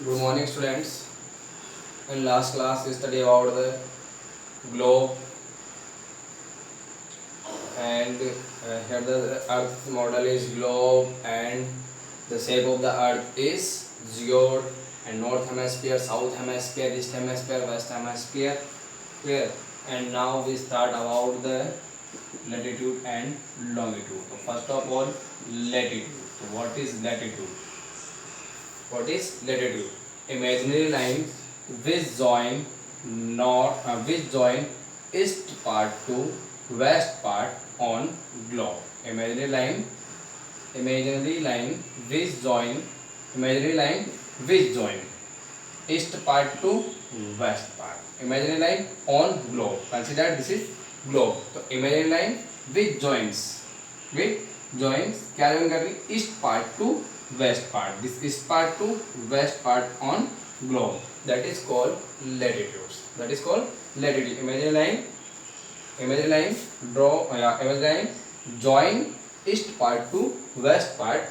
Good morning, students. In last class, we studied about the globe and here the Earth model is globe and the shape of the Earth is geode and north hemisphere, south hemisphere, east hemisphere, west hemisphere. Clear? And now we start about the latitude and longitude. So first of all, latitude. So what is latitude? What is latitude? Imaginary line which join which join east part to west part on globe. Imaginary line which join imaginary line which join east part to west part. Imaginary line on globe. Consider this is globe. So imaginary line which joins क्या join कर रही east part to west part. This east part to west part on globe. That is called latitudes. That is called latitude. Imaginary line draw imaginary line join east part to west part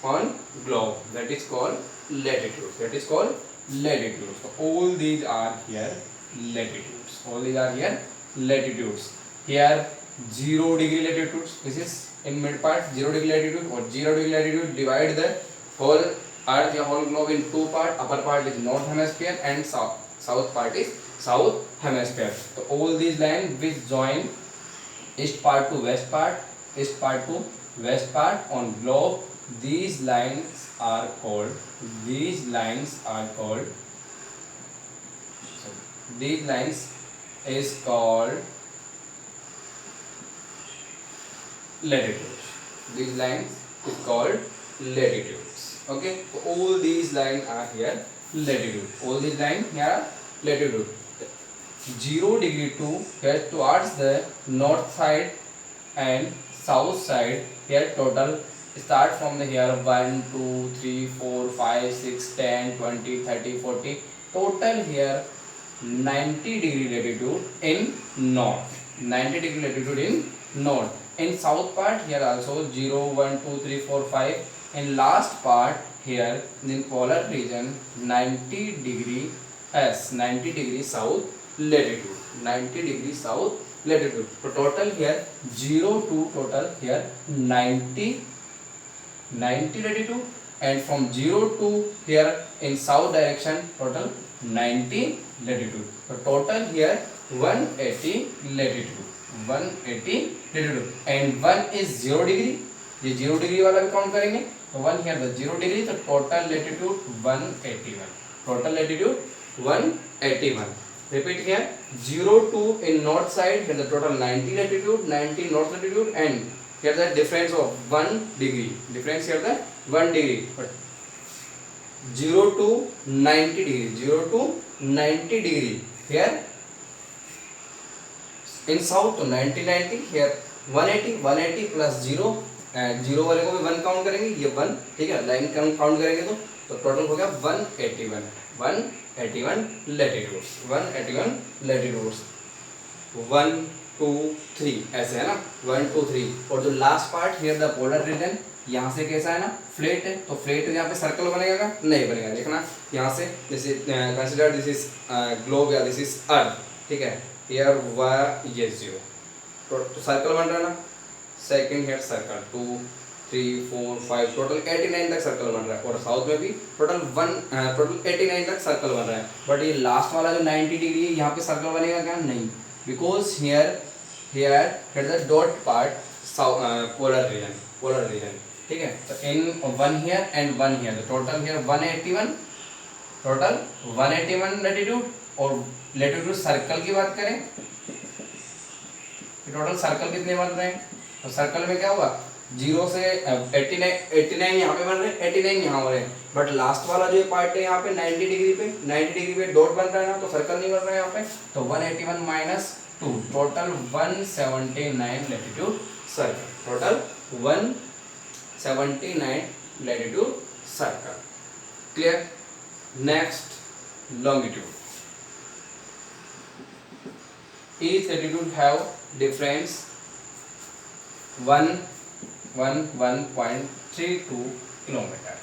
on globe. That is called latitudes. That is called latitudes. So all these are here latitudes. All these are here latitudes. Here 0 degree latitudes. This is in mid part 0 degree latitude or 0 degree latitude. Divide the whole earth or whole globe in two part. Upper part is north hemisphere and south part is south hemisphere. So all these lines which join east part to west part, east part to west part on globe, these lines are called these lines is called latitudes. These lines is called latitudes. Okay, so all these lines are here latitude. All these lines here are latitude. 0 degree to here towards the north side and south side. Here total start from the here 1 2 3 4 5 6 10 20 30 40. Total here 90 degree latitude in north. 90 degree latitude in north. In south part here also 0 1 2 3 4 5. In last part here in polar region 90 degree 90 degree south latitude. 90 degree south latitude. So total here 0 to total here 90 latitude, and from 0 to here in south direction total 90 latitude. So total here 180 latitude. 180 latitude and 1 is 0 degree. ये 0 degree वाला भी count करेंगे तो 1 here the 0 degree, तो total latitude 181. Total latitude 181. Repeat here 0 to in north side here the total 90 latitude, 90 north latitude, and here the difference of 1 degree. Difference here the 1 degree. But 0 to 90 degree. 0 to 90 degree. Here in south to 90 here 180 plus 0 and 0 वाले को भी 1 count करेंगे, ये 1 ठीक है, line count करेंगे तो total हो गया 181 latitudes. 181 latitudes 1 2 3 ऐसे है ना, 1 2 3. और जो last part here the polar region, यहाँ से कैसा है ना, फ्लैट है, तो फ्लैट यहाँ पे सर्कल बनेगा क्या? नहीं बनेगा. देखना यहाँ से जैसे कंसीडर दिस इज ग्लोब या दिस इज अर्थ, ठीक है, हियर ये 0 तो सर्कल बन रहा है ना. सेकंड हियर सर्कल 2 3 4 5 टोटल 89 तक सर्कल बन रहा है. और साउथ में भी टोटल 89 तक सर्कल बन रहा है. बट ये लास्ट वाला जो 90 डिग्री है यहाँ पे सर्कल बनेगा क्या? नहीं, because here the dot part polar region ठीक है. तो इन 1 here and 1 here total here 181 latitude. और latitude सर्कल की बात करें टोटल सर्कल कितने बन रहे हैं, तो सर्कल में क्या होगा 0 से 89 यहाँ पे बन रहे हैं, 89 यहाँ हो रहे हैं. बट लास्ट वाला जो पार्ट है यहाँ पे 90 डिग्री पे डॉट बन रहा है ना, तो सर्कल नहीं बन रहा है यहाँ पे. तो 181 minus 2 total 179 latitude circle. Total 179 latitude circle. Clear. Next longitude. Each latitude have difference 1.32 kilometer.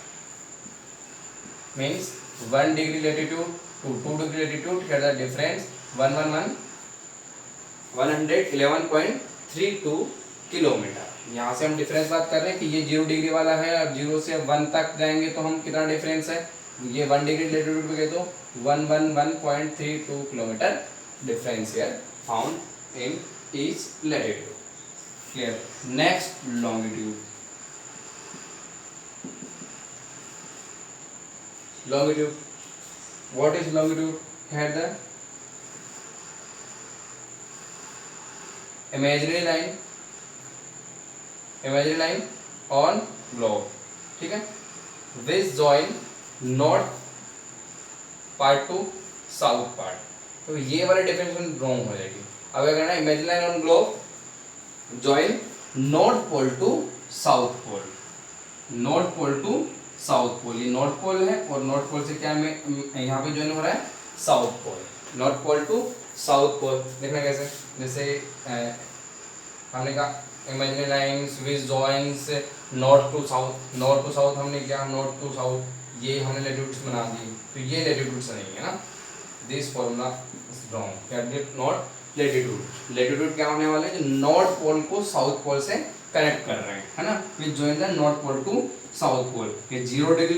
means 1 degree latitude to 2 degree latitude, here the difference 111.32 kilometre. यहाँ से हम डिफरेंस बात कर रहे हैं कि ये 0 डिग्री वाला है, अब 0 से 1 तक जाएंगे तो हम कितना डिफरेंस है, ये 1 डिग्री लेटीट्यूड पे गए तो 111.32 kilometre difference here found in each latitude. Clear. Next longitude. longitude, what is longitude? Here the imaginary line on globe, ठीक है, which join north part to south part। तो ये वाले डेफिनेशन रॉन्ग हो जाएगी। अब क्या करना है, imaginary line on globe join north pole to south pole, north pole to south pole, ये नॉर्थ पोल है और नॉर्थ पोल से क्या में यहाँ पे ज्वाइन हो रहा है south pole, north pole to south pole. देखना कैसे, जैसे हमने कहा imaginary lines which joins north to south, north to south हमने क्या, नॉर्थ टू साउथ, ये हमने लेटीट्यूड्स बना दी, तो ये लेटीट्यूड्स नहीं है ना, this formula is wrong. Not latitude, latitude क्या होने वाले हैं, जो नॉर्थ पोल को साउथ पोल से कनेक्ट कर रहे हैं, है ना, which join the north pole to south pole. ये 0 degree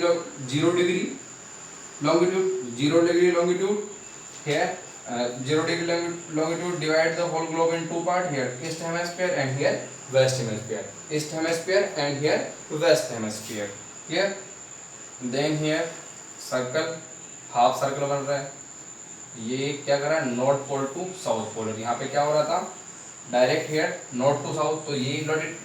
longitude, 0 degree longitude here 0 degree longitude divide the whole globe in two part, here east hemisphere and here west hemisphere, east hemisphere and here west hemisphere, here then here circle, half circle बन रहा है, ये क्या कर रहा है, north pole to south pole. यहाँ पे क्या हो रहा था, direct here north to south, तो ये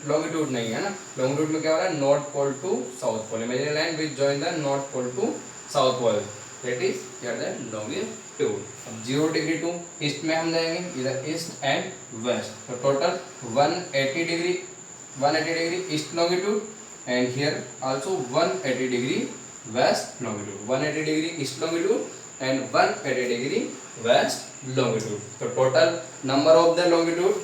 लॉन्गिट्यूड नहीं है ना, लॉन्गिट्यूड में क्या हो रहा है, north pole to south pole, imaginary line which join the north pole to south pole, that is here the longitude. अब 0 डिग्री टू ईस्ट में हम जाएंगे, इधर ईस्ट एंड वेस्ट, तो total 180 degree east longitude and here also 180 degree west longitude, 180 degree east longitude and 180 degree west longitude। तो total number of the longitude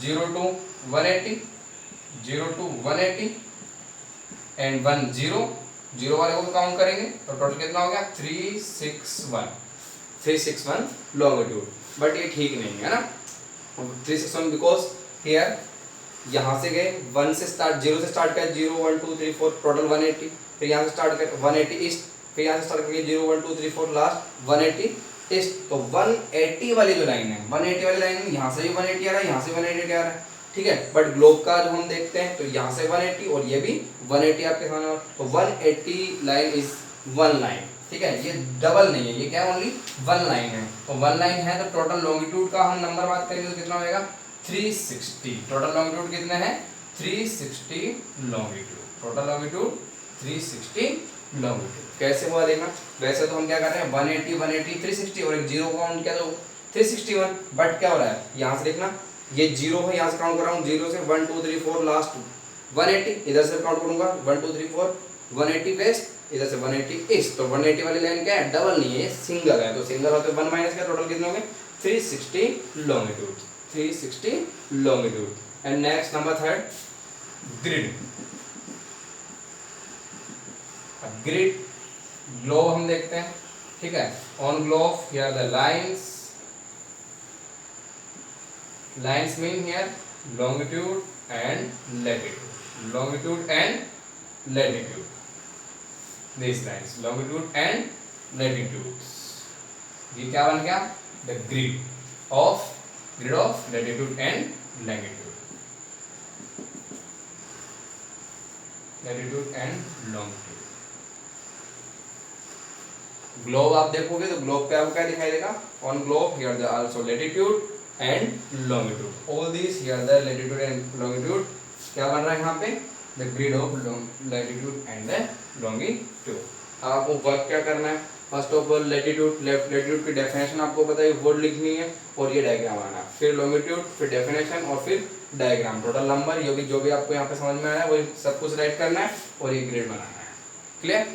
0 to 180, 0 to 180 and 1 0 0 वाले को count करेंगे तो टोटल कितना हो गया, 361 longitude। बट ये ठीक नहीं है ना, 361 बिकॉज हियर यहाँ से गए 1 से स्टार्ट, 0 से स्टार्ट कर, 0 1 2 3 4 टोटल 180, फिर यहाँ से स्टार्ट कर 180 ईस्ट, फिर यहाँ से स्टार्ट करके 0 1 2 3 4 लास्ट 180 ईस्ट। तो 180 वाली जो लाइन है, 180 वाली लाइन यहाँ से भी 180 आ रहा है, यहाँ से 180 आ रहा है, ठीक है। बट ग्लोब का जो हम देखते हैं तो यहाँ से 180 और ये भी 180 आपके सामने, तो 180 लाइन इज वन लाइन, ठीक है, ये डबल नहीं है, ये क्या ओनली वन लाइन है। तो वन लाइन है तो टोटल लॉन्गिट्यूड का हम नंबर बात करेंगे तो कितना होगा, 360। टोटल लॉन्गिट्यूड कितने हैं, 360 लॉन्गिट्यूड, टोटल लॉन्गिट्यूड 360 लॉन्गिट्यूड। कैसे हुआ देखना, वैसे तो हम क्या कर रहे हैं 180 180 360 और एक जीरो काउंट किया तो 361, बट क्या हो रहा है यहाँ से देखना, ये जीरो है, यहाँ से काउंट कर रहा हूँ, 0 से 1 2 3 4 लास्ट 180, इधर से काउंट करूंगा 1 2 3 4 180 वेस्ट, इधर से 180 ईस्ट। तो 180 वाली लाइन क्या है, डबल नहीं है, सिंगल है, तो सिंगल होते 1 माइनस का टोटल कितने हो गए, 360 longitude, 360 longitude। and next number third, grid। अब grid globe हम देखते हैं, ठीक है, on globe here the lines mean here longitude and latitude, longitude and latitude, these lines longitude and latitudes, ये क्या बन गया, the grid of latitude and longitude, latitude and longitude। Globe आप देखोगे तो ग्लोब पे आपको क्या दिखाई देगा, on globe here the also latitude and longitude, all this here the latitude and longitude. क्या बन रहा है यहाँ पे, the grid of latitude and the longitude. अब आपको वर्क क्या करना है, फर्स्ट ऑफ ऑल लेटीट्यूड की डेफिनेशन आपको पता है, वर्ड लिखनी है और ये डायग्राम बनाना है, फिर लॉन्गिट्यूड, फिर डेफिनेशन और फिर डायग्राम, टोटल नंबर, जो भी आपको यहाँ पे समझ में आया वही सब कुछ राइट करना है और ये ग्रिड बनाना है। क्लियर।